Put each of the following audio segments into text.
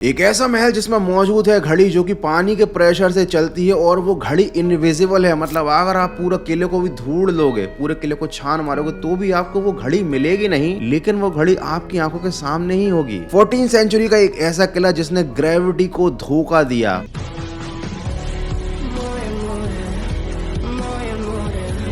एक ऐसा महल जिसमें मौजूद है घड़ी जो कि पानी के प्रेशर से चलती है और वो घड़ी इनविजिबल है। मतलब अगर आप पूरे किले को भी ढूंढ लोगे, पूरे किले को छान मारोगे तो भी आपको वो घड़ी मिलेगी नहीं, लेकिन वो घड़ी आपकी आंखों के सामने ही होगी। 14वीं सेंचुरी का एक ऐसा किला जिसने ग्रेविटी को धोखा दिया।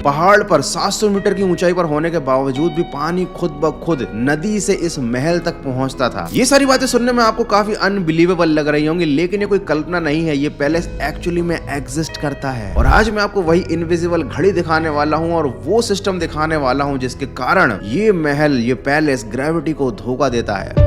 पहाड़ पर 700 मीटर की ऊंचाई पर होने के बावजूद भी पानी खुद ब खुद नदी से इस महल तक पहुंचता था। ये सारी बातें सुनने में आपको काफी अनबिलीवेबल लग रही होंगी, लेकिन ये कोई कल्पना नहीं है, ये पैलेस एक्चुअली में एग्जिस्ट करता है। और आज मैं आपको वही इनविजिबल घड़ी दिखाने वाला हूं और वो सिस्टम दिखाने वाला हूं जिसके कारण ये महल, ये पैलेस ग्रेविटी को धोखा देता है।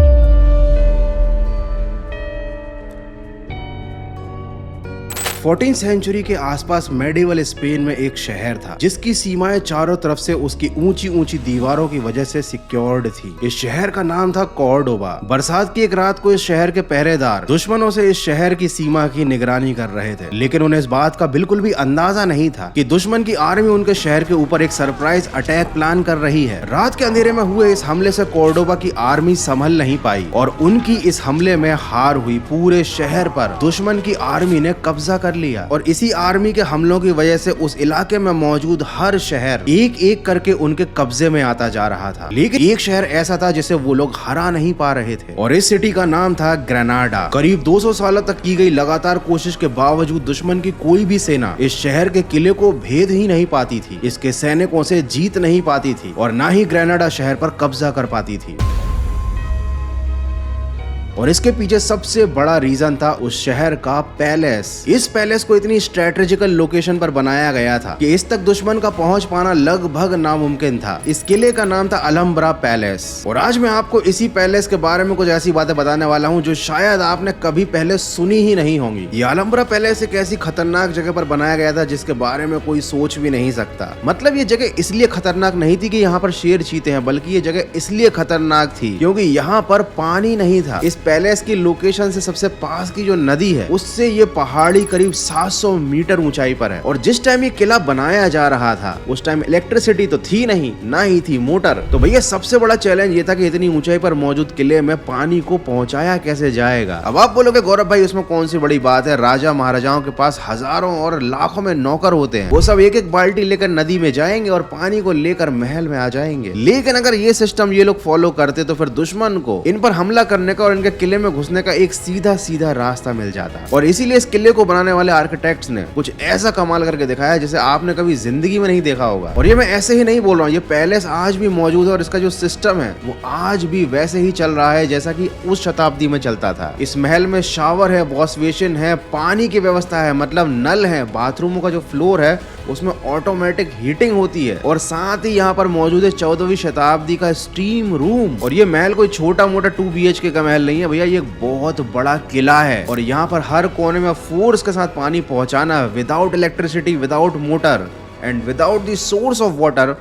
14वीं सेंचुरी के आसपास मेडिवल स्पेन में एक शहर था जिसकी सीमाएं चारों तरफ से उसकी ऊंची ऊंची दीवारों की वजह से सिक्योर्ड थी। इस शहर का नाम था कॉर्डोबा। बरसात की एक रात को इस शहर के पहरेदार दुश्मनों से इस शहर की सीमा की निगरानी कर रहे थे, लेकिन उन्हें इस बात का बिल्कुल भी अंदाजा नहीं था कि दुश्मन की आर्मी उनके शहर के ऊपर एक सरप्राइज अटैक प्लान कर रही है। रात के अंधेरे में हुए इस हमले से कॉर्डोबा की आर्मी संभल नहीं पाई और उनकी इस हमले में हार हुई। पूरे शहर पर दुश्मन की आर्मी ने कब्जा कर लिया और इसी आर्मी के हमलों की वजह से उस इलाके में मौजूद हर शहर एक एक करके उनके कब्जे में आता जा रहा था। लेकिन एक शहर ऐसा था जिसे वो लोग हरा नहीं पा रहे थे और इस सिटी का नाम था ग्रेनाडा। करीब 200 सालों तक की गई लगातार कोशिश के बावजूद दुश्मन की कोई भी सेना इस शहर के किले को भेद ही नहीं पाती थी, इसके सैनिकों से जीत नहीं पाती थी और ना ही ग्रेनाडा शहर पर कब्जा कर पाती थी। और इसके पीछे सबसे बड़ा रीजन था उस शहर का पैलेस। इस पैलेस को इतनी स्ट्रेटेजिकल लोकेशन पर बनाया गया था कि इस तक दुश्मन का पहुंच पाना लगभग नामुमकिन था। इस किले का नाम था अलहम्ब्रा पैलेस और आज मैं आपको इसी पैलेस के बारे में कुछ ऐसी बातें बताने वाला हूं जो शायद आपने कभी पहले सुनी ही नहीं होंगी। ये अलहम्ब्रा पैलेस एक ऐसी खतरनाक जगह पर बनाया गया था जिसके बारे में कोई सोच भी नहीं सकता। मतलब ये जगह इसलिए खतरनाक नहीं थी कि यहाँ पर शेर चीते हैं, बल्कि ये जगह इसलिए खतरनाक थी क्योंकि यहाँ पर पानी नहीं था। इस पैलेस की लोकेशन से सबसे पास की जो नदी है उससे ये पहाड़ी करीब 700 मीटर ऊंचाई पर है और जिस टाइम ये किला बनाया जा रहा था उस टाइम इलेक्ट्रिसिटी तो थी नहीं, ना ही थी मोटर। तो भैया सबसे बड़ा चैलेंज ये था कि इतनी ऊंचाई पर मौजूद किले में पानी को पहुंचाया कैसे जाएगा। अब आप बोलोगे गौरव भाई उसमें कौन सी बड़ी बात है, राजा महाराजाओं के पास हजारों और लाखों में नौकर होते हैं, वो सब एक एक बाल्टी लेकर नदी में जाएंगे और पानी को लेकर महल में आ जाएंगे। लेकिन अगर ये सिस्टम ये लोग फॉलो करते तो फिर दुश्मन को इन पर हमला करने का और इनके किले में घुसने का एक सीधा सीधा रास्ता मिल जाता। और इसीलिए इस किले को बनाने वाले आर्किटेक्ट्स ने कुछ ऐसा कमाल करके दिखाया जिसे आपने कभी जिंदगी में नहीं देखा होगा। और ये मैं ऐसे ही नहीं बोल रहा हूँ, ये पैलेस आज भी मौजूद है और इसका जो सिस्टम है वो आज भी वैसे ही चल रहा है जैसा कि उस शताब्दी में चलता था। इस महल में शावर है, वॉश बेसिन है, पानी की व्यवस्था है, मतलब नल है, बाथरूमों का जो फ्लोर है उसमें ऑटोमेटिक हीटिंग होती है और साथ ही यहाँ पर मौजूद है 14वीं शताब्दी का स्टीम रूम। और ये महल कोई छोटा मोटा 2 BHK का महल नहीं है भैया, ये बहुत बड़ा किला है और यहाँ पर हर कोने में फोर्स के साथ पानी पहुंचाना without electricity, without motor and without the source of water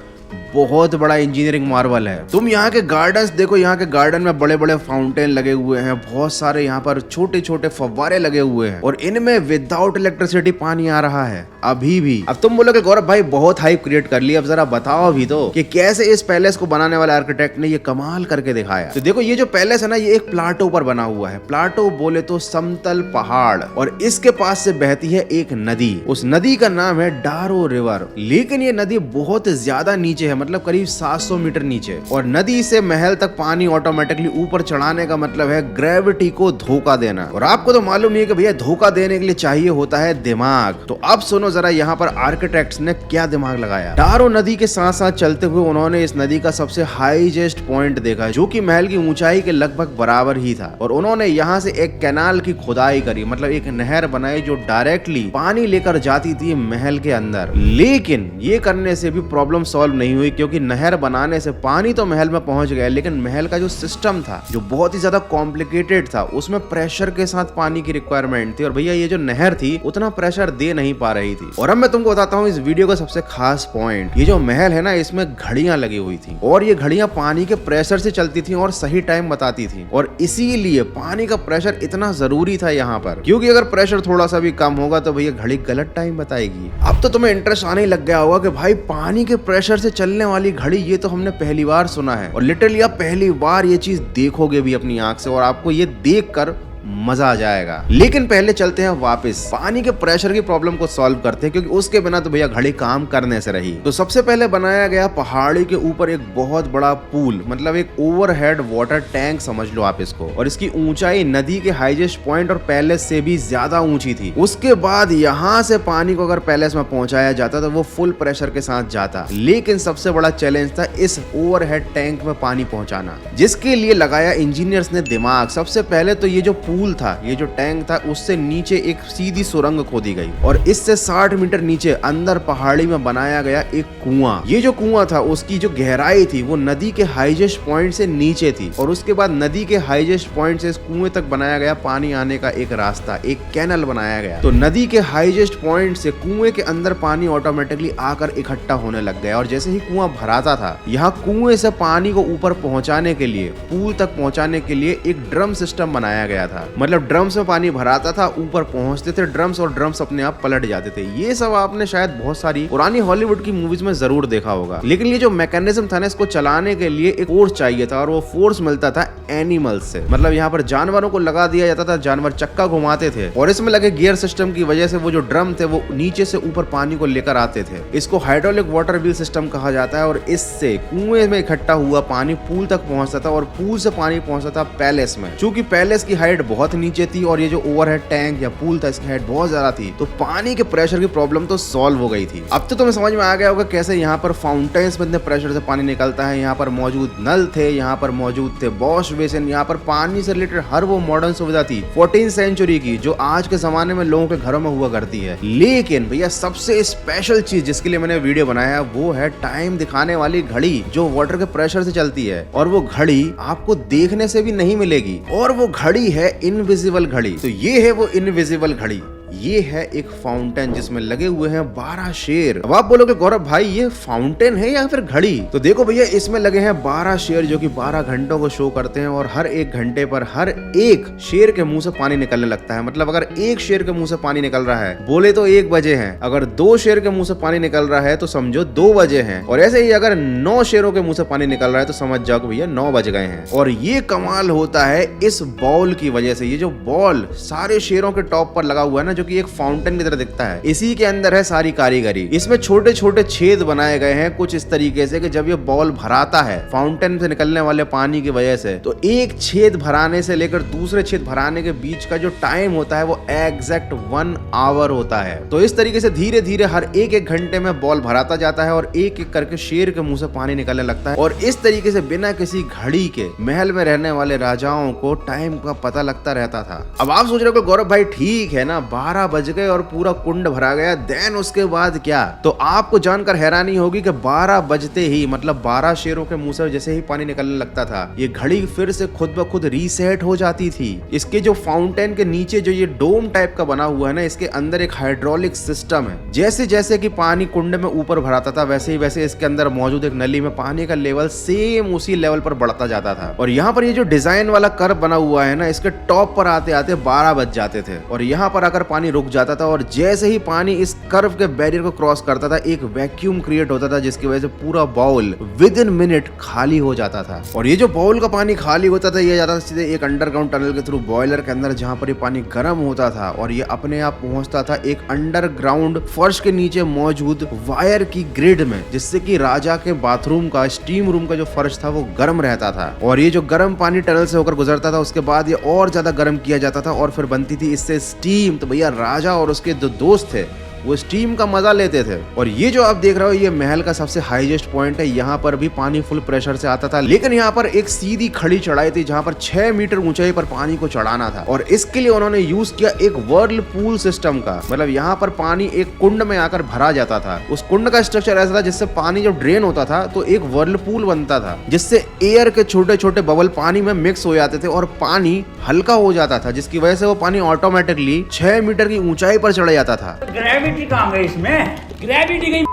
बहुत बड़ा इंजीनियरिंग मार्वल है। तुम यहाँ के गार्डन्स देखो, यहाँ के गार्डन में बड़े बड़े फाउंटेन लगे हुए हैं, बहुत सारे यहाँ पर छोटे छोटे फव्वारे लगे हुए हैं और इनमें विदाउट इलेक्ट्रिसिटी पानी आ रहा है अभी भी। अब तुम बोलोगे गौरव भाई बहुत हाइप क्रिएट कर ली, अब जरा बताओ भी तो कि कैसे इस पैलेस को बनाने वाले आर्किटेक्ट ने ये कमाल करके दिखाया। तो देखो ये जो पैलेस है ना, ये एक प्लाटो पर बना हुआ है। प्लाटो बोले तो समतल पहाड़ और इसके पास से बहती है एक नदी। उस नदी का नाम है डारो रिवर। लेकिन ये नदी बहुत ज्यादा नीचे है, मतलब करीब 700 मीटर नीचे, और नदी से महल तक पानी ऑटोमेटिकली ऊपर चढ़ाने का मतलब है ग्रेविटी को धोखा देना। और आपको तो मालूम ही है कि भैया धोखा देने के लिए चाहिए होता है दिमाग। तो अब सुनो जरा यहाँ पर आर्किटेक्ट्स ने क्या दिमाग लगाया। डारो नदी के साथ साथ चलते हुए उन्होंने इस नदी का सबसे हाईएस्ट पॉइंट देखा जो कि महल की ऊंचाई के लगभग बराबर ही था और उन्होंने यहाँ से एक कैनाल की खुदाई करी, मतलब एक नहर बनाई जो डायरेक्टली पानी लेकर जाती थी महल के अंदर। लेकिन ये करने से भी प्रॉब्लम सॉल्व नहीं हुई क्योंकि नहर बनाने से पानी तो महल में पहुंच गया, लेकिन महल का जो सिस्टम था जो बहुत ही ज्यादा कॉम्प्लिकेटेड था उसमें प्रेशर के साथ पानी की रिक्वायरमेंट थी और भैया ये जो नहर थी उतना प्रेशर दे नहीं पा रही थी। और अब मैं तुमको बताता हूँ इस वीडियो का सबसे खास पॉइंट। ये जो महल है ना इसमें घड़ियां लगी हुई थी और ये घड़ियां पानी के प्रेशर से चलती थी और सही टाइम बताती थी और इसीलिए पानी का प्रेशर इतना जरूरी था यहाँ पर, क्योंकि अगर प्रेशर थोड़ा सा भी कम होगा तो भैया घड़ी गलत टाइम बताएगी। अब तो तुम्हें इंटरेस्ट आने लग गया होगा कि भाई पानी के प्रेशर से चलने वाली घड़ी ये तो हमने पहली बार सुना है और लिटरली आप पहली बार ये चीज देखोगे भी अपनी आंख से और आपको ये देखकर मजा आ जाएगा। लेकिन पहले चलते हैं वापस पानी के प्रेशर की प्रॉब्लम को सॉल्व करते हैं, क्योंकि उसके बिना तो भैया घड़ी काम करने से रही। तो सबसे पहले बनाया गया पहाड़ी के ऊपर एक बहुत बड़ा पूल, मतलब एक ओवरहेड वाटर टैंक समझ लो आप इसको, और इसकी ऊंचाई नदी के हाईएस्ट पॉइंट और पैलेस से भी ज्यादा ऊंची थी। उसके बाद यहाँ से पानी को अगर पैलेस में पहुंचाया जाता तो वो फुल प्रेशर के साथ जाता, लेकिन सबसे बड़ा चैलेंज था इस ओवरहेड टैंक में पानी पहुंचाना, जिसके लिए लगाया इंजीनियर्स ने दिमाग। सबसे पहले तो ये जो पूल था, ये जो टैंक था, उससे नीचे एक सीधी सुरंग खोदी गई और इससे 60 मीटर नीचे अंदर पहाड़ी में बनाया गया एक कुआं। ये जो कुआं था उसकी जो गहराई थी वो नदी के हाईएस्ट पॉइंट से नीचे थी, और उसके बाद नदी के हाईएस्ट पॉइंट से इस कुएं तक बनाया गया पानी आने का एक रास्ता, एक कैनल बनाया गया। तो नदी के हाईएस्ट पॉइंट से कुएं के अंदर पानी ऑटोमेटिकली आकर इकट्ठा होने लग गया, और जैसे ही कुआं भराता था, यहाँ कुएं से पानी को ऊपर पहुंचाने के लिए, पूल तक पहुंचाने के लिए एक ड्रम सिस्टम बनाया गया था। मतलब ड्रम्स में पानी भराता था, ऊपर पहुंचते थे ड्रम्स, और ड्रम्स अपने आप पलट जाते थे। ये सब आपने शायद बहुत सारी पुरानी हॉलीवुड की मूवीज में जरूर देखा होगा। लेकिन ये जो मैकेनिज्म था ना, इसको चलाने के लिए एक फोर्स चाहिए था, और वो फोर्स मिलता था एनिमल्स से। मतलब यहाँ पर जानवरों को लगा दिया जाता था, जानवर चक्का घुमाते थे, और इसमें लगे गियर सिस्टम की वजह से वो जो ड्रम थे वो नीचे से ऊपर पानी को लेकर आते थे। इसको हाइड्रोलिक वाटर व्हील सिस्टम कहा जाता है, और इससे कुएं में इकट्ठा हुआ पानी पूल तक पहुंचता था, और पूल से पानी पहुंचता था पैलेस में। चूंकि पैलेस की हाइट बहुत नीचे थी और ये जो ओवरहेड टैंक या पूल था इसकी हाइट बहुत ज्यादा थी, तो पानी के प्रेशर की प्रॉब्लम तो सॉल्व हो गई थी। अब तो तुम्हें समझ में आ गया होगा कैसे यहाँ पर फाउंटेन्स में इतने प्रेशर से पानी निकलता है। यहाँ पर मौजूद नल थे, यहाँ पर मौजूद थे वॉश बेसिन, यहाँ पर पानी से रिलेटेड हर वो मॉडर्न सुविधा थी 14th सेंचुरी की, जो आज के जमाने में लोगों के घरों में हुआ करती है। लेकिन भैया सबसे स्पेशल चीज जिसके लिए मैंने वीडियो बनाया है वो है टाइम दिखाने वाली घड़ी, जो वाटर के प्रेशर से चलती है, और वो घड़ी आपको देखने से भी नहीं मिलेगी, और वो घड़ी है इनविजिबल घड़ी। तो ये है वो इनविजिबल घड़ी। ये है एक फाउंटेन जिसमें लगे हुए हैं 12 शेर। अब आप बोलोगे गौरव भाई ये फाउंटेन है या फिर घड़ी? तो देखो भैया इसमें लगे हैं 12 शेर जो कि 12 घंटों को शो करते हैं, और हर एक घंटे पर हर एक शेर के मुंह से पानी निकलने लगता है। मतलब अगर एक शेर के मुंह से पानी निकल रहा है बोले तो 1 बजे है, अगर 2 शेर के मुंह से पानी निकल रहा है तो समझो 2 बजे है, और ऐसे ही अगर 9 शेरों के मुंह से पानी निकल रहा है तो समझ जाओ भैया 9 बज गए हैं। और ये कमाल होता है इस बॉल की वजह से। ये जो बॉल सारे शेरों के टॉप पर लगा हुआ है ना, जो कि एक फाउंटेन की तरह दिखता है, इसी के अंदर है सारी कारीगरी। इसमें छोटे छोटे छेद बनाए गए हैं कुछ इस तरीके से कि जब ये बॉल भराता है फाउंटेन से निकलने वाले पानी की वजह से, तो एक छेद भराने से लेकर दूसरे छेद भराने के बीच का जो टाइम होता है वो एग्जैक्ट 1 आवर होता है। तो इस तरीके से धीरे धीरे हर एक घंटे में बॉल भराता जाता है और एक एक करके शेर के मुंह से पानी निकलने लगता है, और इस तरीके से बिना किसी घड़ी के महल में रहने वाले राजाओं को टाइम का पता लगता रहता था। अब आप सोच रहे हो गौरव भाई ठीक है ना, 12 बज गए और पूरा कुंड भरा गया, देन उसके बाद क्या? तो आपको जानकर हैरानी होगी कि 12 बजते ही, मतलब 12 शेरों के मुंह से जैसे ही पानी निकलने लगता था, ये घड़ी फिर से खुद ब खुद रीसेट हो जाती थी। इसके जो फाउंटेन के नीचे जो ये डोम टाइप का बना हुआ है ना, इसके अंदर एक हाइड्रोलिक सिस्टम है। जैसे जैसे कि पानी कुंड में ऊपर भराता था वैसे ही वैसे इसके अंदर मौजूद एक नली में पानी का लेवल सेम उसी लेवल पर बढ़ता जाता था। और यहाँ पर ये जो डिजाइन वाला कर्व बना हुआ है ना, इसके टॉप पर आते आते 12 बज जाते थे, और यहाँ पर आकर पानी रुक जाता था, और जैसे ही पानी इस कर्व के बैरियर को क्रॉस करता था एक वैक्यूम क्रिएट होता था, जिसकी वजह से पूरा बाउल विद इन मिनट खाली हो जाता था। और ये जो बाउल का पानी खाली होता था ये जाता था सीधे एक अंडरग्राउंड टनल के थ्रू बॉयलर के अंदर, जहां पर ये पानी गर्म होता था, और ये अपने आप पहुंचता था एक अंडरग्राउंड फर्श के नीचे मौजूद वायर की ग्रिड में, जिससे कि राजा के बाथरूम का, स्टीम रूम का जो फर्श था वो गर्म रहता था। और ये जो गर्म पानी टनल से होकर गुजरता था उसके बाद ये और ज्यादा गर्म किया जाता था, और फिर बनती थी इससे स्टीम। तो भैया राजा और उसके जो दोस्त थे वो स्टीम का मजा लेते थे। और ये जो आप देख रहे हो ये महल का सबसे हाईएस्ट पॉइंट है, यहाँ पर भी पानी फुल प्रेशर से आता था, लेकिन यहाँ पर एक सीधी खड़ी चढ़ाई थी जहाँ पर 6 मीटर ऊंचाई पर पानी को चढ़ाना था, और इसके लिए उन्होंने यूज किया एक व्हर्लपूल सिस्टम का। मतलब यहाँ पर पानी एक कुंड में आकर भरा जाता था, उस कुंड का स्ट्रक्चर ऐसा था जिससे पानी जब ड्रेन होता था तो एक व्हर्लपूल बनता था, जिससे एयर के छोटे छोटे बबल पानी में मिक्स हो जाते थे और पानी हल्का हो जाता था, जिसकी वजह से वो पानी ऑटोमेटिकली 6 मीटर की ऊंचाई पर चढ़ जाता था। ग्रेविटी कहाँ गई इसमें? ग्रेविटी गई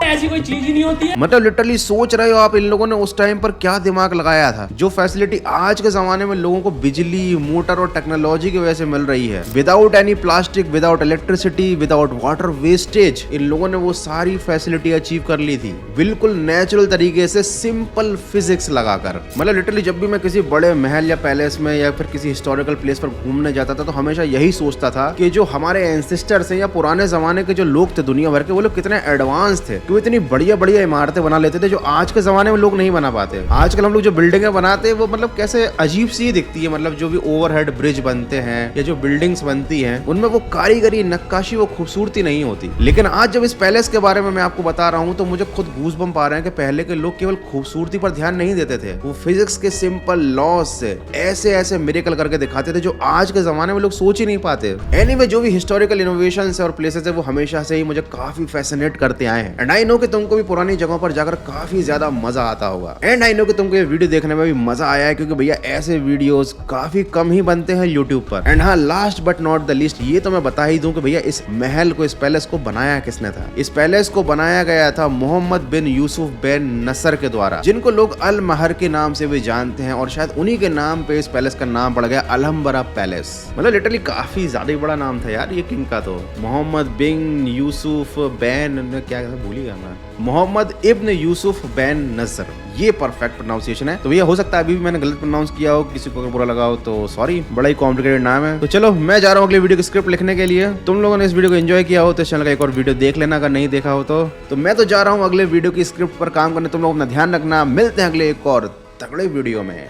ऐसी कोई चीज ही नहीं होती है। मतलब लिटरली सोच रहे हो आप इन लोगों ने उस टाइम पर क्या दिमाग लगाया था। जो फैसिलिटी आज के जमाने में लोगों को बिजली, मोटर और टेक्नोलॉजी की वजह से मिल रही है, without any plastic, without electricity, without water wastage, इन लोगों ने वो सारी फैसिलिटी अचीव कर ली थी बिल्कुल नेचुरल तरीके से, सिंपल फिजिक्स लगाकर। मतलब लिटरली जब भी मैं किसी बड़े महल या पैलेस में या फिर किसी हिस्टोरिकल प्लेस पर घूमने जाता था तो हमेशा यही सोचता था कि जो हमारे एंसेस्टर्स हैं या पुराने जमाने के जो लोग थे दुनिया भर के, वो लोग कितने एडवांस थे कि वो इतनी बढ़िया बढ़िया इमारतें बना लेते थे जो आज के जमाने में लोग नहीं बना पाते। आजकल हम लोग जो बिल्डिंगें बनाते हैं वो मतलब कैसे अजीब सी दिखती है। मतलब जो भी ओवरहेड ब्रिज बनते हैं या जो बिल्डिंग्स बनती हैं उनमें वो कारीगरी, नक्काशी, वो खूबसूरती नहीं होती। लेकिन आज जब इस पैलेस के बारे में मैं आपको बता रहा हूँ तो मुझे खुद गूज़बम्प आ रहे हैं कि पहले के लोग केवल खूबसूरती पर ध्यान नहीं देते थे, वो फिजिक्स के सिंपल लॉज से ऐसे ऐसे मिरेकल करके दिखाते थे जो आज के जमाने में लोग सोच ही नहीं पाते। एनीवे जो भी हिस्टोरिकल इनोवेशंस और प्लेसेस है वो हमेशा से ही मुझे काफी फैसिनेट करते आए हैं। एंड आई नो कि तुमको भी पुरानी जगहों पर जाकर काफी ज्यादा मजा आता होगा। एंड आई नो कि तुमको ये वीडियो देखने में भी मजा आया है क्योंकि भैया ऐसे वीडियोस काफी कम ही बनते हैं यूट्यूब पर। एंड हाँ, last but not the least ये तो मैं बता ही दूं कि भैया इस महल को, इस पैलेस को बनाया किसने था। इस पैलेस को बनाया गया था मोहम्मद बिन यूसुफ बिन नसर के द्वारा, जिनको लोग अल महर के नाम से भी जानते हैं और शायद उन्हीं के नाम पे इस पैलेस का नाम पड़ गया अलहंबरा पैलेस। मतलब लिटरली काफी ज्यादा ही बड़ा नाम था यार ये किंग का। तो मोहम्मद बिन यूसुफ बिन, क्या भूलिएगा मैं, मोहम्मद इब्न यूसुफ बिन नसर, ये परफेक्ट प्रोनाउंसिएशन है। तो ये हो सकता है अभी भी मैंने गलत प्रोनाउंस किया हो, किसी को अगर बुरा लगा हो तो सॉरी, बड़ा ही कॉम्प्लिकेटेड नाम है। तो चलो मैं जा रहा हूँ अगले वीडियो की स्क्रिप्ट लिखने के लिए। तुम लोगों ने इस वीडियो को एंजॉय किया हो तो इस चैनल का एक और वीडियो देख लेना अगर नहीं देखा हो तो मैं तो जा रहा हूँ अगले वीडियो की स्क्रिप्ट पर काम करने। तुम लोग अपना ध्यान रखना, मिलते हैं अगले एक और तगड़े वीडियो में।